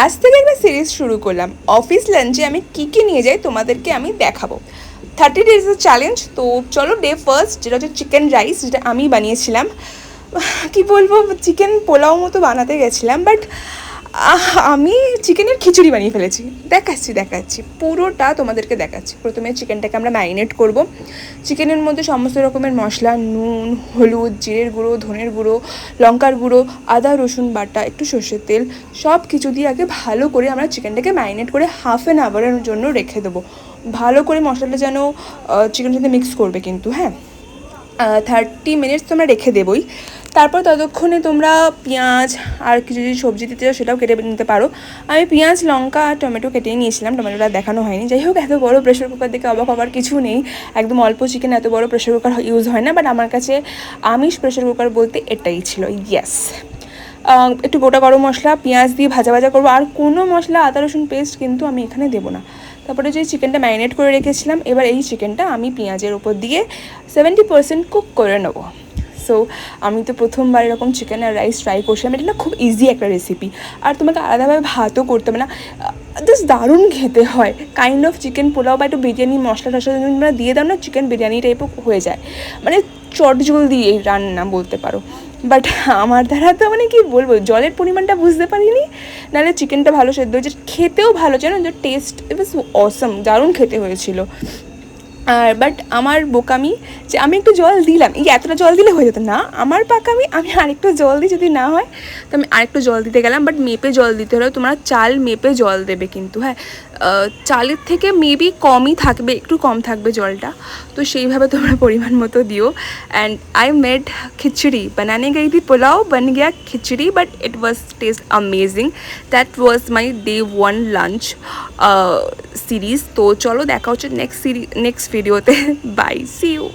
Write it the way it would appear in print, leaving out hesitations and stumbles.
আজ থেকে একটা সিরিজ শুরু করলাম, অফিস লাঞ্চে আমি কী কী নিয়ে যাই তোমাদেরকে আমি দেখাবো। 30 ডেজের চ্যালেঞ্জ। তো চলো, ডে ফার্স্ট যেটা হচ্ছে চিকেন রাইস, যেটা আমি বানিয়েছিলাম। কি বলবো, চিকেন পোলাও মতো বানাতে গেছিলাম, বাট আমি চিকেনের খিচুড়ি বানিয়ে ফেলেছি। দেখাচ্ছি পুরোটা তোমাদেরকে দেখাচ্ছি। প্রথমে চিকেনটাকে আমরা ম্যারিনেট করব। চিকেনের মধ্যে সমস্ত রকমের মশলা, নুন, হলুদ, জিরের গুঁড়ো, ধনের গুঁড়ো, লঙ্কার গুঁড়ো, আদা রসুন বাটা, একটু সর্ষের তেল, সব কিছু দিয়ে আগে ভালো করে আমরা চিকেনটাকে ম্যারিনেট করে হাফ অ্যান আওয়ারের জন্য রেখে দেবো। ভালো করে মশলাটা যেন চিকেনের সাথে মিক্স করবে কিন্তু, হ্যাঁ। 30 মিনিটস তোমরা রেখে দেবোই। তারপর ততক্ষণে তোমরা পেঁয়াজ আর কিছু যদি সবজি দিতে চাও সেটাও কেটে নিতে পারো। আমি পেঁয়াজ, লঙ্কা আর টমেটো কেটেই নিয়েছিলাম, টমেটোটা দেখানো হয়নি। যাই হোক, এত বড় প্রেশার কুকার দেখে অবাক হবার কিছু নেই। একদম অল্প চিকেন, এত বড় প্রেশার কুকার ইউজ হয় না, বাট আমার কাছে আমিষ প্রেশার কুকার বলতে এটাই ছিল। ইয়েস। একটু গোটা গরম মশলা, পেঁয়াজ দিয়ে ভাজা করবো। আর কোনো মশলা, আদা রসুন পেস্ট কিন্তু আমি এখানে দেবো না। তারপরে যে চিকেনটা ম্যারিনেট করে রেখেছিলাম, এবার এই চিকেনটা আমি পেঁয়াজের উপর দিয়ে 70% কুক করে নেবো। সো আমি তো প্রথমবার এরকম চিকেন আর রাইস ট্রাই করছিলাম। এটা না খুব ইজি একটা রেসিপি, আর তোমাকে আলাদাভাবে ভাতও করতে হবে না, জাস্ট দারুণ খেতে হয়। কাইন্ড অফ চিকেন পোলাও বা একটু বিরিয়ানি মশলা টশলা তোমরা দিয়ে দাও না, চিকেন বিরিয়ানি টাইপও হয়ে যায়। মানে চটজলদি এই রান্না বলতে পারো। বাট আমার দ্বারা তো মানে কি বলবো, জলের পরিমাণটা বুঝতে পারিনি, নাহলে চিকেনটা ভালো সেদ্ধ হয়েছে, খেতেও ভালো, জানো যে টেস্ট ইট ওয়াজ অসম, দারুণ খেতে হয়েছিল। আর বাট আমার বোকামি যে আমি একটু জল দিলাম, এই এতটা জল দিলে হয়ে যেত না, আমার পাকামি, আমি আরেকটু জল দিই, যদি না হয় তো আমি আরেকটু জল দিতে গেলাম। বাট মেপে জল দিতে হলে তোমরা চাল মেপে জল দেবে কিন্তু, হ্যাঁ। চালের থেকে মেবি কমই থাকবে, একটু কম থাকবে জলটা, তো সেইভাবে তোমরা পরিমাণ মতো দিও। অ্যান্ড আই মেড খিচড়ি, বানানে গই থি পোলাও, বান গিয়া খিচড়ি, but it was taste amazing. That was my day 1 lunch series. তো চলো দেখা হচ্ছে নেক্সট ভিডিওতে। Bye, see you.